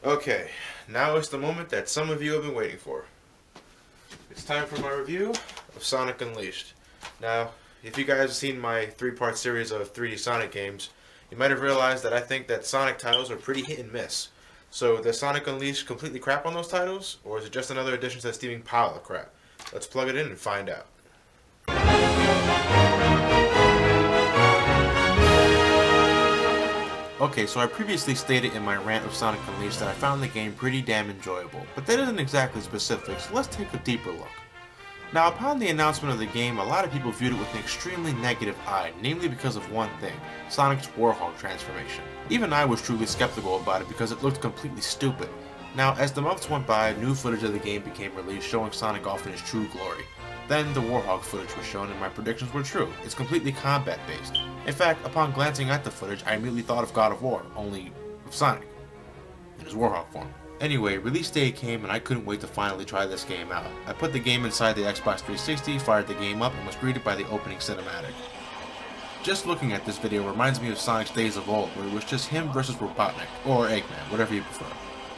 Okay, now is the moment that some of you have been waiting for. It's time for my review of Sonic Unleashed. Now, if you guys have seen my three-part series of 3D Sonic games, you might have realized that I think that Sonic titles are pretty hit and miss. So, does Sonic Unleashed completely crap on those titles, or is it just another addition to that steaming pile of crap? Let's plug it in and find out. Okay, so I previously stated in my rant of Sonic Unleashed that I found the game pretty damn enjoyable, but that isn't exactly specific, so let's take a deeper look. Now, upon the announcement of the game, a lot of people viewed it with an extremely negative eye, namely because of one thing, Sonic's Warhog transformation. Even I was truly skeptical about it because it looked completely stupid. Now, as the months went by, new footage of the game became released showing Sonic off in his true glory. Then the Warhog footage was shown and my predictions were true. It's completely combat based. In fact, upon glancing at the footage, I immediately thought of God of War, only with Sonic, in his Warhog form. Anyway, release day came and I couldn't wait to finally try this game out. I put the game inside the Xbox 360, fired the game up, and was greeted by the opening cinematic. Just looking at this video reminds me of Sonic's days of old, where it was just him versus Robotnik, or Eggman, whatever you prefer.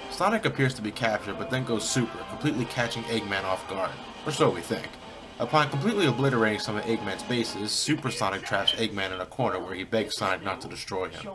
Sonic appears to be captured, but then goes super, completely catching Eggman off guard, or so we think. Upon completely obliterating some of Eggman's bases, Super Sonic traps Eggman in a corner where he begs Sonic not to destroy him.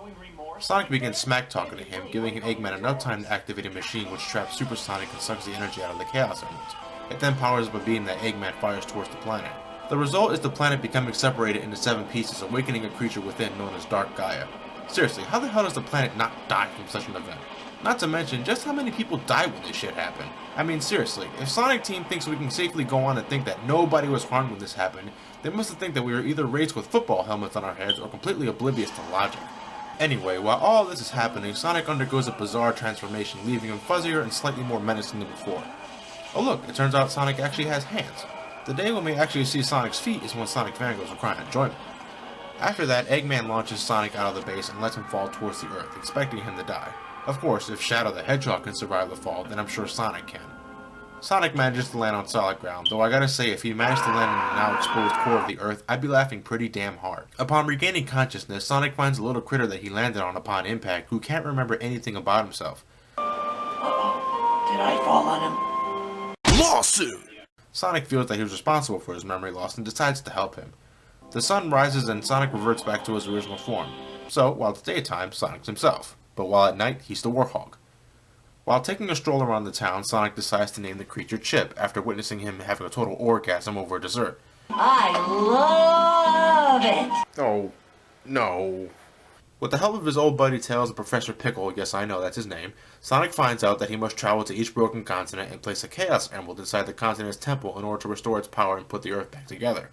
Sonic begins smack-talking to him, giving Eggman enough time to activate a machine which traps Super Sonic and sucks the energy out of the Chaos Emeralds. It then powers up a beam that Eggman fires towards the planet. The result is the planet becoming separated into 7 pieces, awakening a creature within known as Dark Gaia. Seriously, how the hell does the planet not die from such an event? Not to mention, just how many people die when this shit happened. I mean, seriously, if Sonic Team thinks we can safely go on and think that nobody was harmed when this happened, they must think that we were either raised with football helmets on our heads or completely oblivious to logic. Anyway, while all this is happening, Sonic undergoes a bizarre transformation, leaving him fuzzier and slightly more menacing than before. Oh look, it turns out Sonic actually has hands. The day when we actually see Sonic's feet is when Sonic Fangirls are crying enjoyment. After that, Eggman launches Sonic out of the base and lets him fall towards the earth, expecting him to die. Of course, if Shadow the Hedgehog can survive the fall, then I'm sure Sonic can. Sonic manages to land on solid ground, though I gotta say, if he managed to land in the now exposed core of the earth, I'd be laughing pretty damn hard. Upon regaining consciousness, Sonic finds a little critter that he landed on upon impact who can't remember anything about himself. Uh-oh. Did I fall on him? Lawsuit! Sonic feels that he was responsible for his memory loss and decides to help him. The sun rises and Sonic reverts back to his original form. So, while it's daytime, Sonic's himself. But while at night, he's the Warhog. While taking a stroll around the town, Sonic decides to name the creature Chip after witnessing him having a total orgasm over dessert. I love it! Oh, no. With the help of his old buddy Tails and Professor Pickle, yes I know that's his name, Sonic finds out that he must travel to each broken continent and place a Chaos Emerald inside the continent's temple in order to restore its power and put the Earth back together.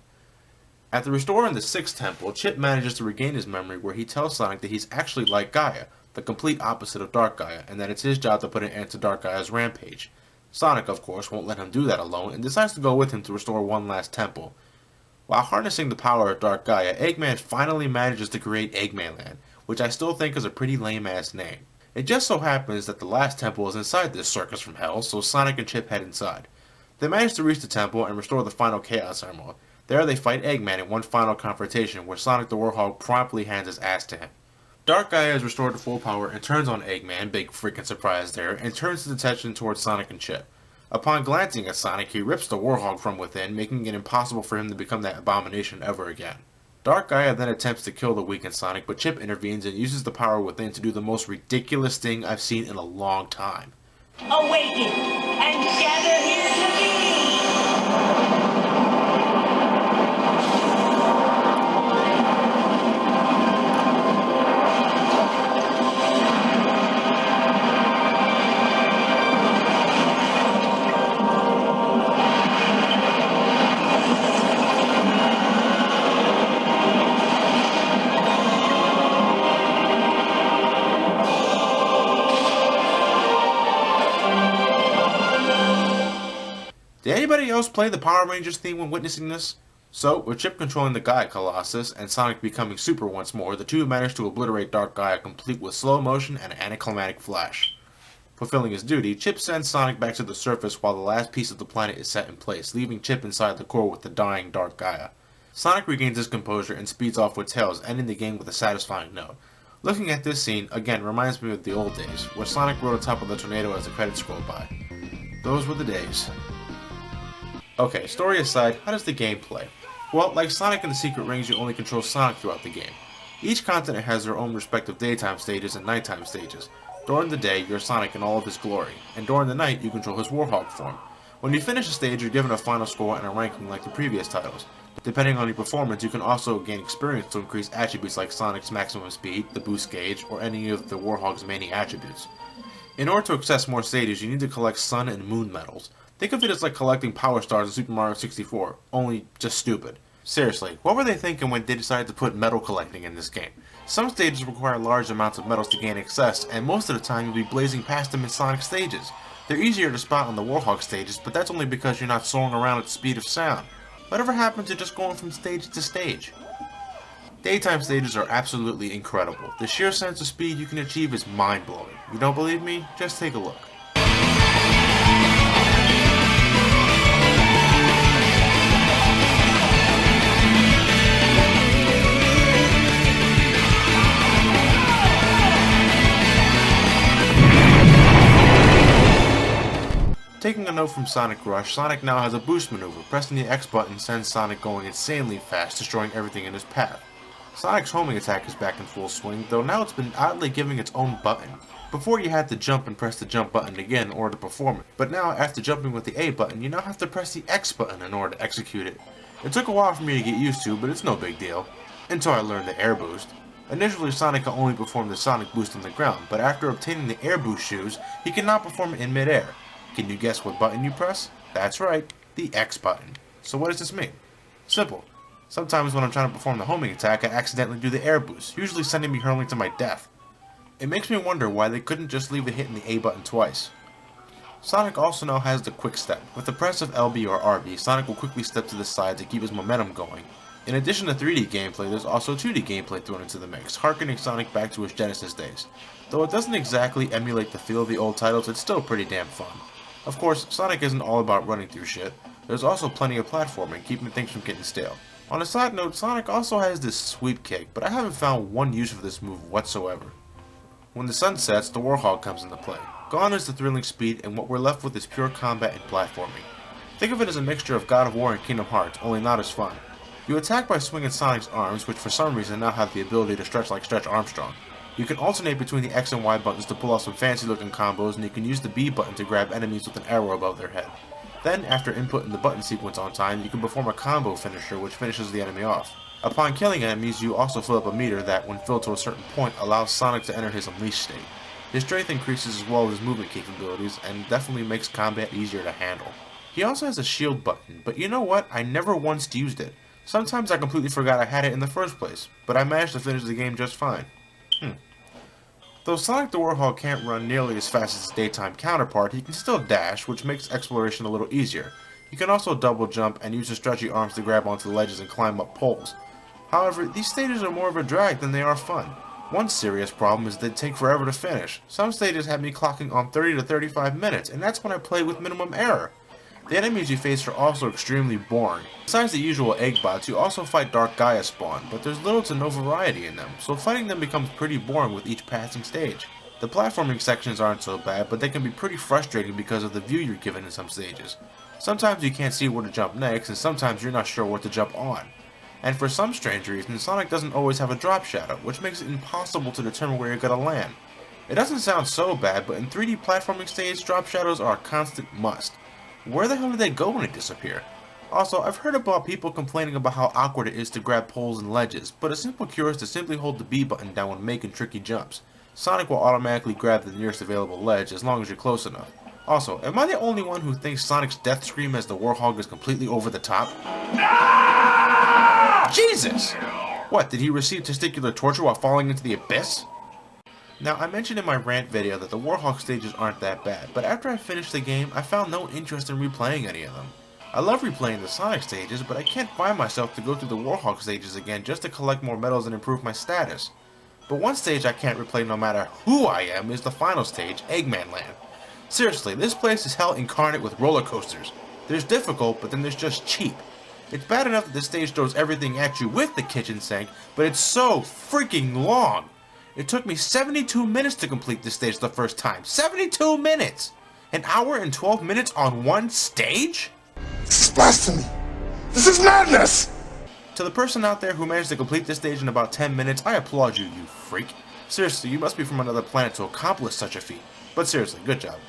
After restoring the 6th temple, Chip manages to regain his memory where he tells Sonic that he's actually like Gaia, the complete opposite of Dark Gaia, and that it's his job to put an end to Dark Gaia's rampage. Sonic, of course, won't let him do that alone and decides to go with him to restore one last temple. While harnessing the power of Dark Gaia, Eggman finally manages to create Eggman Land, which I still think is a pretty lame-ass name. It just so happens that the last temple is inside this circus from hell, so Sonic and Chip head inside. They manage to reach the temple and restore the final Chaos Emerald. There they fight Eggman in one final confrontation where Sonic the Warhog promptly hands his ass to him. Dark Gaia is restored to full power and turns on Eggman, big freaking surprise there, and turns his attention towards Sonic and Chip. Upon glancing at Sonic, he rips the Warhog from within, making it impossible for him to become that abomination ever again. Dark Gaia then attempts to kill the weakened Sonic, but Chip intervenes and uses the power within to do the most ridiculous thing I've seen in a long time. Awaken and gather here to me! Did anybody else play the Power Rangers theme when witnessing this? So, with Chip controlling the Gaia Colossus and Sonic becoming super once more, the two managed to obliterate Dark Gaia complete with slow motion and an anticlimactic flash. Fulfilling his duty, Chip sends Sonic back to the surface while the last piece of the planet is set in place, leaving Chip inside the core with the dying Dark Gaia. Sonic regains his composure and speeds off with Tails, ending the game with a satisfying note. Looking at this scene, again, reminds me of the old days, where Sonic rode on top of the tornado as the credits scrolled by. Those were the days. Okay, story aside, how does the game play? Well, like Sonic and the Secret Rings, you only control Sonic throughout the game. Each continent has their own respective daytime stages and nighttime stages. During the day, you're Sonic in all of his glory, and during the night, you control his Warhog form. When you finish a stage, you're given a final score and a ranking like the previous titles. Depending on your performance, you can also gain experience to increase attributes like Sonic's maximum speed, the boost gauge, or any of the Warhog's many attributes. In order to access more stages, you need to collect Sun and Moon medals. Think of it as like collecting Power Stars in Super Mario 64, only just stupid. Seriously, what were they thinking when they decided to put medal collecting in this game? Some stages require large amounts of medals to gain access, and most of the time you'll be blazing past them in Sonic stages. They're easier to spot on the Warhog stages, but that's only because you're not soaring around at the speed of sound. Whatever happened to just going from stage to stage? Daytime stages are absolutely incredible. The sheer sense of speed you can achieve is mind-blowing. You don't believe me? Just take a look. Taking a note from Sonic Rush, Sonic now has a boost maneuver. Pressing the X button sends Sonic going insanely fast, destroying everything in his path. Sonic's homing attack is back in full swing, though now it's been oddly giving its own button. Before you had to jump and press the jump button again in order to perform it, but now after jumping with the A button, you now have to press the X button in order to execute it. It took a while for me to get used to, but it's no big deal. Until I learned the air boost. Initially, Sonic could only perform the Sonic boost on the ground, but after obtaining the air boost shoes, he can now perform it in midair. Can you guess what button you press? That's right, the X button. So what does this mean? Simple. Sometimes when I'm trying to perform the homing attack, I accidentally do the air boost, usually sending me hurling to my death. It makes me wonder why they couldn't just leave it hitting the A button twice. Sonic also now has the quick step. With the press of LB or RB, Sonic will quickly step to the side to keep his momentum going. In addition to 3D gameplay, there's also 2D gameplay thrown into the mix, harkening Sonic back to his Genesis days. Though it doesn't exactly emulate the feel of the old titles, it's still pretty damn fun. Of course, Sonic isn't all about running through shit. There's also plenty of platforming, keeping things from getting stale. On a side note, Sonic also has this sweep kick, but I haven't found one use for this move whatsoever. When the sun sets, the Warhog comes into play. Gone is the thrilling speed, and what we're left with is pure combat and platforming. Think of it as a mixture of God of War and Kingdom Hearts, only not as fun. You attack by swinging Sonic's arms, which for some reason now have the ability to stretch like Stretch Armstrong. You can alternate between the X and Y buttons to pull off some fancy looking combos, and you can use the B button to grab enemies with an arrow above their head. Then, after inputting the button sequence on time, you can perform a combo finisher which finishes the enemy off. Upon killing enemies, you also fill up a meter that, when filled to a certain point, allows Sonic to enter his Unleashed state. His strength increases as well as his movement capabilities, and definitely makes combat easier to handle. He also has a shield button, but you know what? I never once used it. Sometimes I completely forgot I had it in the first place, but I managed to finish the game just fine. Though Sonic the Warhog can't run nearly as fast as his daytime counterpart, he can still dash, which makes exploration a little easier. He can also double jump and use his stretchy arms to grab onto ledges and climb up poles. However, these stages are more of a drag than they are fun. One serious problem is they take forever to finish. Some stages have me clocking on 30 to 35 minutes, and that's when I play with minimum error. The enemies you face are also extremely boring. Besides the usual egg bots, you also fight Dark Gaia spawn, but there's little to no variety in them, so fighting them becomes pretty boring with each passing stage. The platforming sections aren't so bad, but they can be pretty frustrating because of the view you're given in some stages. Sometimes you can't see where to jump next, and sometimes you're not sure what to jump on. And for some strange reason, Sonic doesn't always have a drop shadow, which makes it impossible to determine where you're gonna land. It doesn't sound so bad, but in 3D platforming stage, drop shadows are a constant must. Where the hell did they go when they disappear? Also, I've heard about people complaining about how awkward it is to grab poles and ledges, but a simple cure is to simply hold the B button down when making tricky jumps. Sonic will automatically grab the nearest available ledge as long as you're close enough. Also, am I the only one who thinks Sonic's death scream as the Warhog is completely over the top? Jesus! What, did he receive testicular torture while falling into the abyss? Now, I mentioned in my rant video that the Warhog stages aren't that bad, but after I finished the game, I found no interest in replaying any of them. I love replaying the Sonic stages, but I can't find myself to go through the Warhog stages again just to collect more medals and improve my status. But one stage I can't replay no matter who I am is the final stage, Eggman Land. Seriously, this place is hell incarnate with roller coasters. There's difficult, but then there's just cheap. It's bad enough that this stage throws everything at you with the kitchen sink, but it's so freaking long. It took me 72 minutes to complete this stage the first time. 72 minutes! An hour and 12 minutes on one stage? This is blasphemy! This is madness! To the person out there who managed to complete this stage in about 10 minutes, I applaud you, you freak. Seriously, you must be from another planet to accomplish such a feat. But seriously, good job.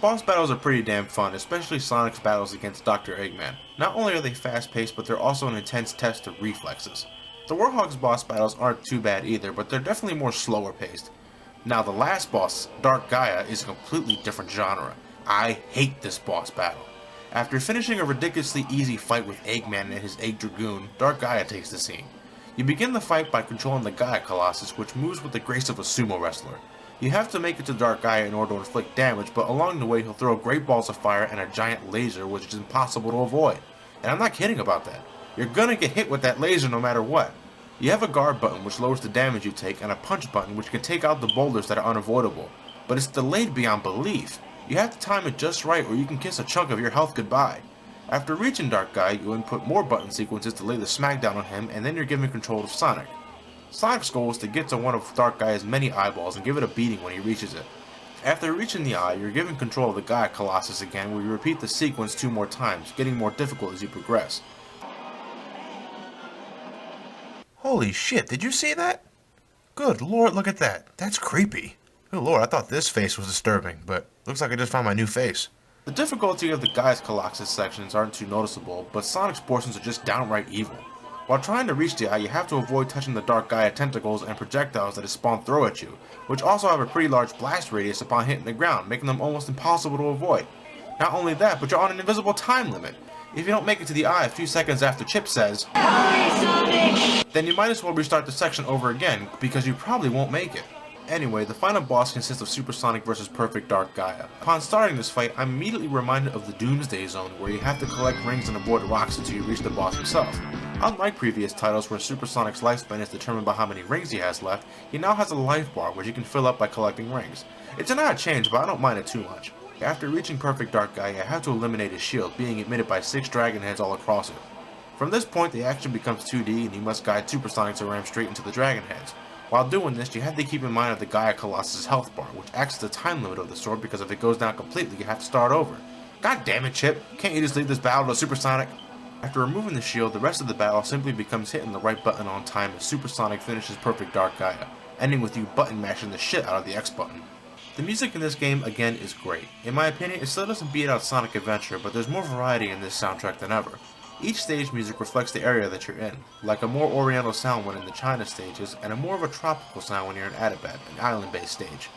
Boss battles are pretty damn fun, especially Sonic's battles against Dr. Eggman. Not only are they fast-paced, but they're also an intense test of reflexes. The Warhog's boss battles aren't too bad either, but they're definitely more slower paced. Now the last boss, Dark Gaia, is a completely different genre. I hate this boss battle. After finishing a ridiculously easy fight with Eggman and his Egg Dragoon, Dark Gaia takes the scene. You begin the fight by controlling the Gaia Colossus, which moves with the grace of a sumo wrestler. You have to make it to Dark Gaia in order to inflict damage, but along the way he'll throw great balls of fire and a giant laser which is impossible to avoid. And I'm not kidding about that. You're gonna get hit with that laser no matter what. You have a guard button which lowers the damage you take, and a punch button which can take out the boulders that are unavoidable. But it's delayed beyond belief. You have to time it just right or you can kiss a chunk of your health goodbye. After reaching Dark Gaia, you input more button sequences to lay the smackdown on him, and then you're given control of Sonic. Sonic's goal is to get to one of Dark Gaia's many eyeballs and give it a beating when he reaches it. After reaching the eye, you're given control of the Gaia Colossus again, where you repeat the sequence 2 more times, getting more difficult as you progress. Holy shit, did you see that? Good lord, look at that. That's creepy. Good lord, I thought this face was disturbing, but looks like I just found my new face. The difficulty of the Gaia's Colossus sections aren't too noticeable, but Sonic's portions are just downright evil. While trying to reach the eye, you have to avoid touching the Dark Gaia tentacles and projectiles that his spawn throw at you, which also have a pretty large blast radius upon hitting the ground, making them almost impossible to avoid. Not only that, but you're on an invisible time limit. If you don't make it to the eye a few seconds after Chip says, "Hi, Sonic!" then you might as well restart the section over again, because you probably won't make it. Anyway, the final boss consists of Super Sonic vs. Perfect Dark Gaia. Upon starting this fight, I'm immediately reminded of the Doomsday Zone, where you have to collect rings and avoid rocks until you reach the boss himself. Unlike previous titles where Super Sonic's lifespan is determined by how many rings he has left, he now has a life bar which he can fill up by collecting rings. It's an odd change, but I don't mind it too much. After reaching Perfect Dark Gaia, I have to eliminate his shield, being admitted by 6 dragon heads all across it. From this point, the action becomes 2D and you must guide Super Sonic to ram straight into the dragon heads. While doing this, you have to keep in mind of the Gaia Colossus' health bar, which acts as the time limit of the sword because if it goes down completely, you have to start over. God damn it, Chip! Can't you just leave this battle to Super Sonic? After removing the shield, the rest of the battle simply becomes hitting the right button on time as Super Sonic finishes Perfect Dark Gaia, ending with you button mashing the shit out of the X button. The music in this game, again, is great. In my opinion, it still doesn't beat out Sonic Adventure, but there's more variety in this soundtrack than ever. Each stage music reflects the area that you're in, like a more oriental sound when in the China stages, and a more of a tropical sound when you're in Adabad, an island-based stage.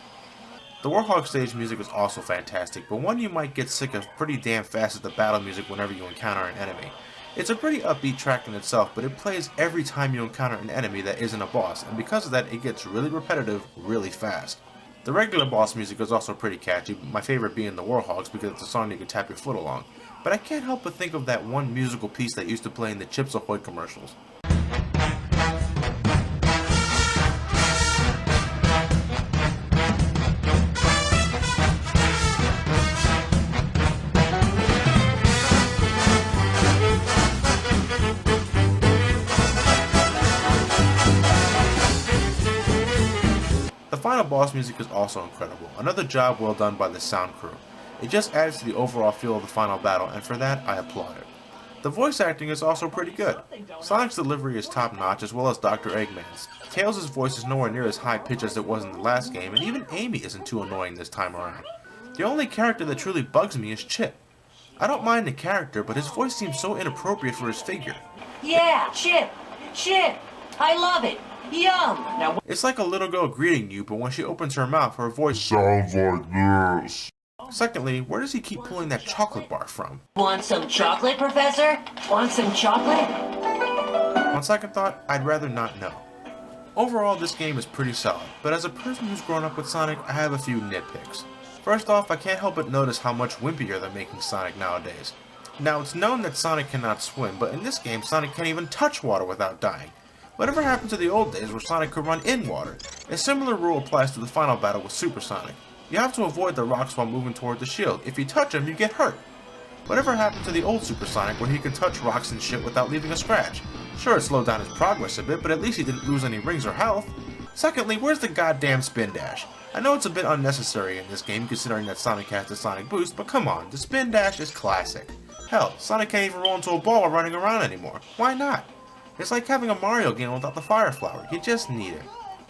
The Warhog stage music is also fantastic, but one you might get sick of pretty damn fast is the battle music whenever you encounter an enemy. It's a pretty upbeat track in itself, but it plays every time you encounter an enemy that isn't a boss, and because of that it gets really repetitive really fast. The regular boss music is also pretty catchy, my favorite being the Warhogs because it's a song you can tap your foot along. But I can't help but think of that one musical piece that used to play in the Chips Ahoy commercials. The final boss music is also incredible, another job well done by the sound crew. It just adds to the overall feel of the final battle, and for that, I applaud it. The voice acting is also pretty good. Sonic's delivery is top-notch, as well as Dr. Eggman's. Tails' voice is nowhere near as high-pitched as it was in the last game, and even Amy isn't too annoying this time around. The only character that truly bugs me is Chip. I don't mind the character, but his voice seems so inappropriate for his figure. Yeah, Chip! Chip! I love it! Yum! Now, It's like a little girl greeting you, but when she opens her mouth, her voice Sounds like this. Secondly, where does he keep pulling that chocolate bar from? want some chocolate, Professor? Want some chocolate? On second thought, I'd rather not know. Overall, this game is pretty solid, but as a person who's grown up with Sonic, I have a few nitpicks. First off, I can't help but notice how much wimpier they're making Sonic nowadays. Now, it's known that Sonic cannot swim, but in this game, Sonic can't even touch water without dying. Whatever happened to the old days where Sonic could run in water? A similar rule applies to the final battle with Super Sonic. You have to avoid the rocks while moving toward the shield. If you touch them, you get hurt. Whatever happened to the old Super Sonic where he could touch rocks and shit without leaving a scratch? Sure, it slowed down his progress a bit, but at least he didn't lose any rings or health. Secondly, where's the goddamn spin dash? I know it's a bit unnecessary in this game considering that Sonic has the Sonic Boost, but come on, the spin dash is classic. Hell, Sonic can't even roll into a ball while running around anymore. Why not? It's like having a Mario game without the Fire Flower, you just need it.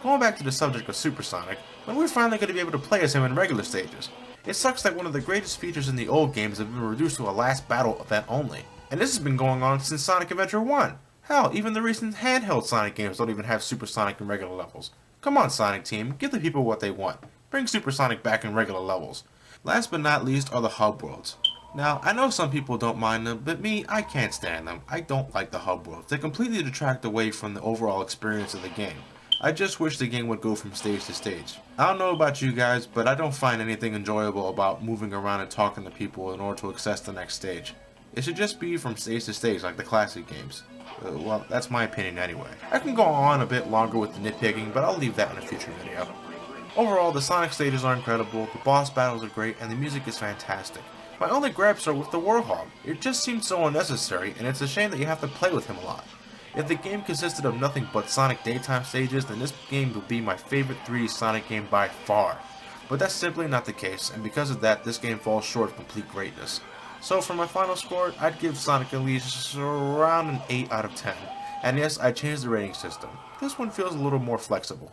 Going back to the subject of Super Sonic, when we're finally going to be able to play as him in regular stages? It sucks that one of the greatest features in the old games have been reduced to a last battle event only. And this has been going on since Sonic Adventure 1. Hell, even the recent handheld Sonic games don't even have Super Sonic in regular levels. Come on, Sonic Team, give the people what they want. Bring Super Sonic back in regular levels. Last but not least are the hub worlds. Now, I know some people don't mind them, but me, I can't stand them. I don't like the hub worlds. They completely detract away from the overall experience of the game. I just wish the game would go from stage to stage. I don't know about you guys, but I don't find anything enjoyable about moving around and talking to people in order to access the next stage. It should just be from stage to stage like the classic games. Well, that's my opinion anyway. I can go on a bit longer with the nitpicking, but I'll leave that in a future video. Overall, the Sonic stages are incredible, the boss battles are great, and the music is fantastic. My only gripes are with the Warhog. It just seems so unnecessary, and it's a shame that you have to play with him a lot. If the game consisted of nothing but Sonic daytime stages, then this game would be my favorite 3D Sonic game by far. But that's simply not the case, and because of that, this game falls short of complete greatness. So for my final score, I'd give Sonic Unleashed around an 8 out of 10. And yes, I changed the rating system. This one feels a little more flexible.